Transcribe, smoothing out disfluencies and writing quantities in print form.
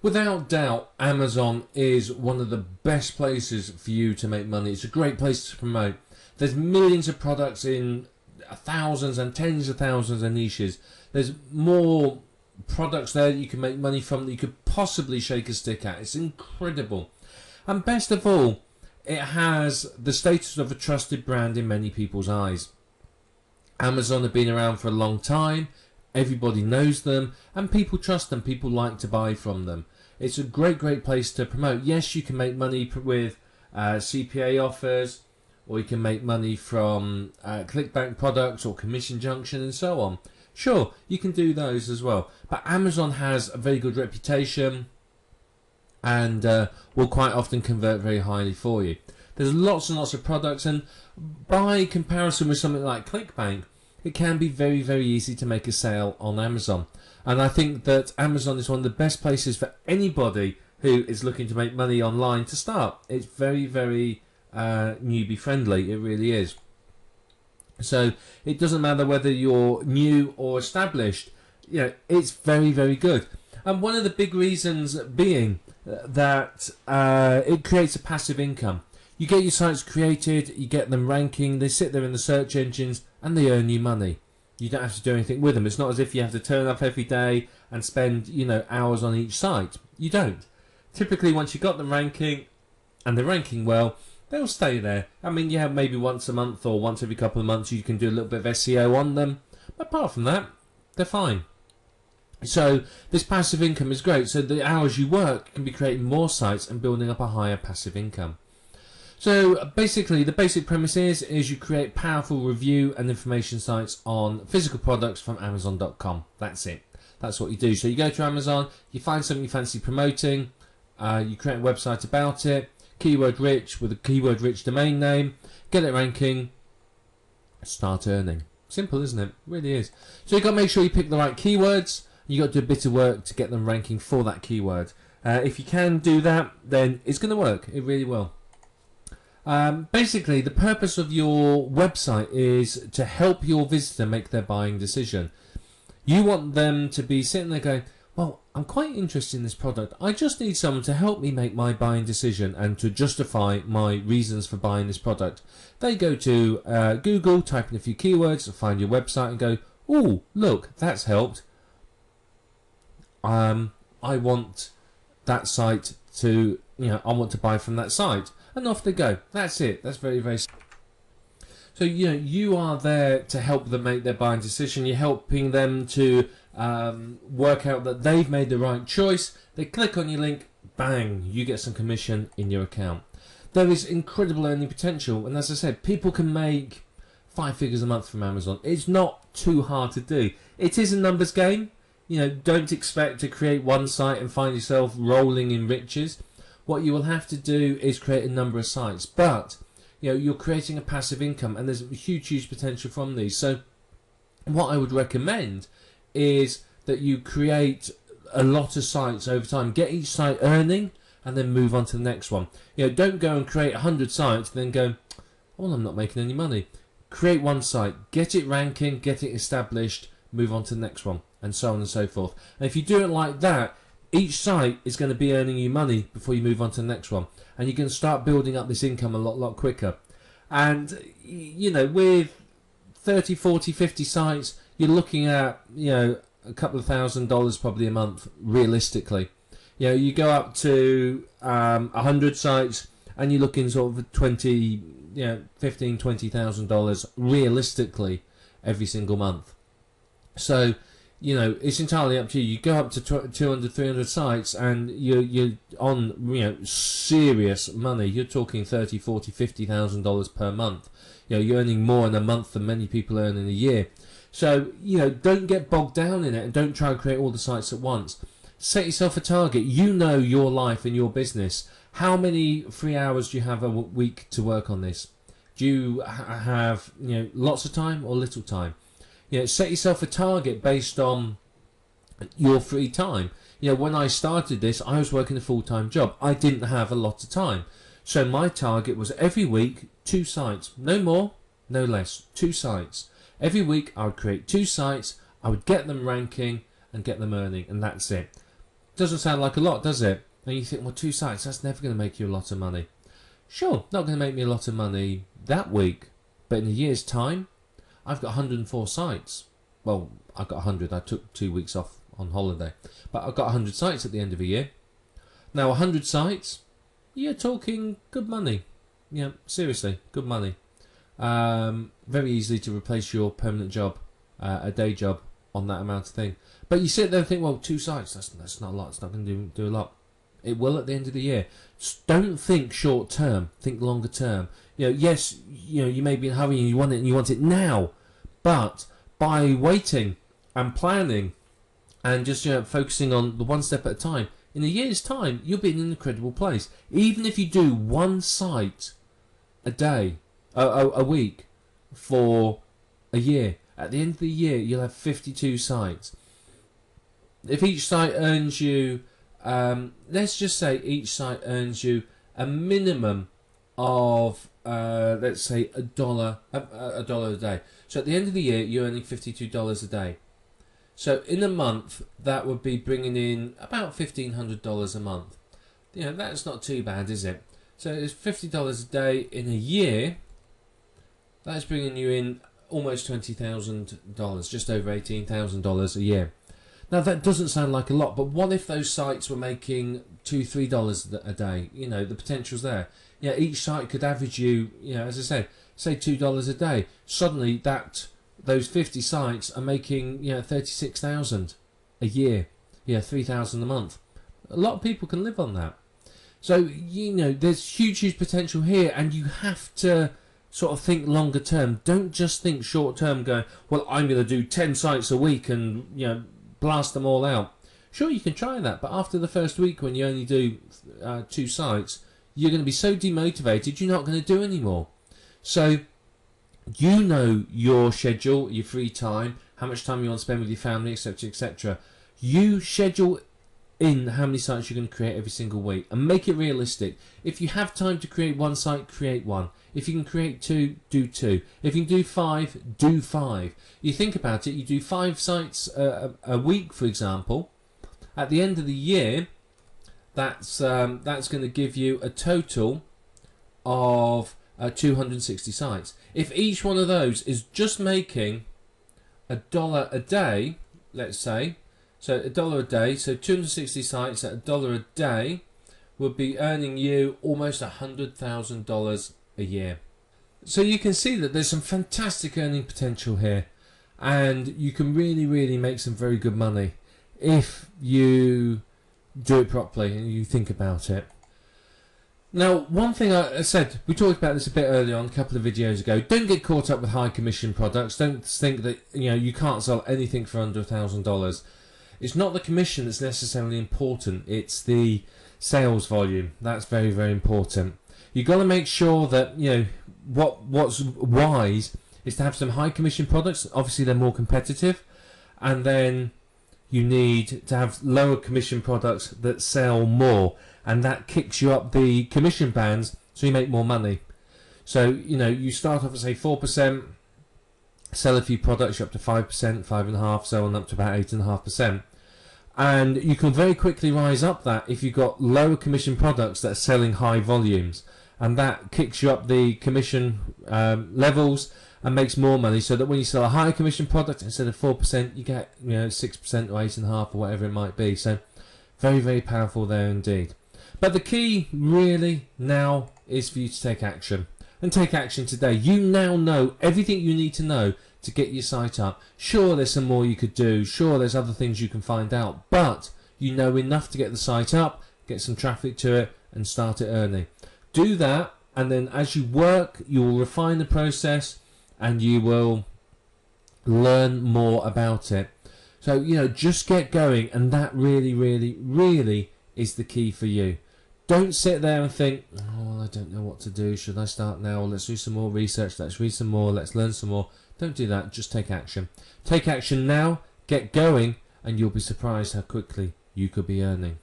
Without doubt, Amazon is one of the best places for you to make money. It's a great place to promote. There's millions of products in thousands and tens of thousands of niches. There's more products there that you can make money from that you could possibly shake a stick at. It's incredible. And best of all, it has the status of a trusted brand in many people's eyes. Amazon have been around for a long time. Everybody knows them and people trust them. People like to buy from them. It's a great place to promote. Yes, you can make money with CPA offers, or you can make money from clickbank products or commission junction and so on. Sure, you can do those as well. But Amazon has a very good reputation and will quite often convert very highly for you. There's lots and lots of products, and by comparison with something like ClickBank, it can be very easy to make a sale on Amazon. And I think that Amazon is one of the best places for anybody who is looking to make money online to start. It's very newbie friendly. It really is. So it doesn't matter whether you're new or established. You know, it's very good. And one of the big reasons being that it creates a passive income. You get your sites created, you get them ranking, they sit there in the search engines and they earn you money. You don't have to do anything with them. It's not as if you have to turn up every day and spend, hours on each site. You don't. Typically, once you've got them ranking and they're ranking well, they'll stay there. I mean, you have maybe once a month or once every couple of months you can do a little bit of SEO on them. But apart from that, they're fine. So this passive income is great. So the hours you work can be creating more sites and building up a higher passive income. So basically, the basic premise is you create powerful review and information sites on physical products from Amazon.com. That's it. That's what you do. So you go to Amazon, you find something you fancy promoting, you create a website about it, keyword rich with a keyword rich domain name, get it ranking, start earning. Simple, isn't it? It really is. So you've got to make sure you pick the right keywords. You've got to do a bit of work to get them ranking for that keyword. If you can do that, then it's going to work. It really will. Basically, the purpose of your website is to help your visitor make their buying decision. You want them to be sitting there going, well, I'm quite interested in this product. I just need someone to help me make my buying decision and to justify my reasons for buying this product. They go to Google, type in a few keywords, find your website and go, oh, look, that's helped. I want that site to, I want to buy from that site. And off they go. That's it. That's very So, you are there to help them make their buying decision. You're helping them to work out that they've made the right choice. They click on your link, bang, you get some commission in your account. There is incredible earning potential. And as I said, people can make 5 figures a month from Amazon. It's not too hard to do. It is a numbers game. Don't expect to create one site and find yourself rolling in riches. What you will have to do is create a number of sites, but you're creating a passive income, and there's a huge potential from these. So what I would recommend is that you create a lot of sites over time, get each site earning, and then move on to the next one. Don't go and create 100 sites, then go, well, I'm not making any money. Create one site, get it ranking, get it established, move on to the next one, and so on and so forth. And if you do it like that, each site is going to be earning you money before you move on to the next one. And you can start building up this income a lot quicker. And, with 30, 40, 50 sites, you're looking at, a couple of $1,000s probably a month, realistically. You go up to 100 sites and you're looking sort of $15,000, $20,000 realistically every single month. So, it's entirely up to you. You go up to 200, 300 sites and you're on, serious money. You're talking $30,000, $40,000, $50,000 per month. You're earning more in a month than many people earn in a year. So, don't get bogged down in it and don't try and create all the sites at once. Set yourself a target. Your life and your business. How many free hours do you have a week to work on this? Do you have, lots of time or little time? Set yourself a target based on your free time. When I started this, I was working a full-time job. I didn't have a lot of time. So my target was every week, 2 sites. No more, no less. 2 sites. Every week I would create 2 sites. I would get them ranking and get them earning, and that's it. Doesn't sound like a lot, does it? And you think, well, 2 sites, that's never going to make you a lot of money. Sure, not going to make me a lot of money that week, but in a year's time, I've got 104 sites. Well, I've got 100. I took 2 weeks off on holiday. But I've got 100 sites at the end of a year. Now, 100 sites, you're talking good money. Yeah, seriously, good money. Very easily to replace your permanent job, a day job, on that amount of thing. But you sit there and think, well, 2 sites, that's not a lot. It's not going to do a lot. It will at the end of the year. Just don't think short term. Think longer term. Yes, you may be in a hurry and you want it now. But by waiting and planning and just focusing on the one step at a time, in a year's time, you'll be in an incredible place. Even if you do 1 site a day, a week, for a year, at the end of the year, you'll have 52 sites. If each site earns you, let's just say each site earns you a minimum of, let's say, $1 a day. So at the end of the year, you're earning $52 a day. So in a month, that would be bringing in about $1,500 a month. That's not too bad, is it? So it's $50 a day in a year. That's bringing you in almost $20,000, just over $18,000 a year. Now that doesn't sound like a lot, but what if those sites were making $2-3 a day? The potential's there. Each site could average you, as I said, say $2 a day. Suddenly those 50 sites are making $36,000 a year, $3,000 a month. A lot of people can live on that. So there's huge potential here, and you have to sort of think longer term. Don't just think short term, going, well, I'm going to do 10 sites a week and blast them all out. Sure, you can try that, but after the first week, when you only do 2 sites, you're going to be so demotivated you're not going to do any more. So your schedule, your free time, how much time you want to spend with your family, etc., etc. You schedule in how many sites you're going to create every single week and make it realistic. If you have time to create 1 site, create 1. If you can create 2, do 2. If you can do 5, do 5. You think about it, you do 5 sites a week, for example. At the end of the year, that's going to give you a total of 260 sites. If each one of those is just making $1 a day, let's say, so $1 a day, so 260 sites at $1 a day would be earning you almost $100,000 a year. So you can see that there's some fantastic earning potential here, and you can really make some very good money if you do it properly and you think about it. Now, one thing I said, we talked about this a bit earlier on, a couple of videos ago. Don't get caught up with high commission products. Don't think that you can't sell anything for under $1,000. It's not the commission that's necessarily important. It's the sales volume. That's very important. You've got to make sure that what's wise is to have some high commission products. Obviously, they're more competitive, and then you need to have lower commission products that sell more, and that kicks you up the commission bands, so you make more money. So you start off at say 4%, sell a few products, you're up to 5%, 5.5%, so on up to about 8.5%. And you can very quickly rise up that if you've got lower commission products that are selling high volumes, and that kicks you up the commission levels and makes more money, so that when you sell a higher commission product, instead of 4%, you get 6% or 8.5% or whatever it might be. So very powerful there indeed. But the key really now is for you to take action, and take action today. You now know everything you need to know to get your site up. Sure, there's some more you could do. Sure, there's other things you can find out, but you know enough to get the site up, get some traffic to it, and start it earning. Do that, and then as you work, you will refine the process, and you will learn more about it. So just get going, and that really is the key for you. Don't sit there and think, oh, I don't know what to do. Should I start now? Let's do some more research. Let's read some more. Let's learn some more. Don't do that. Just take action. Take action now. Get going, and you'll be surprised how quickly you could be earning.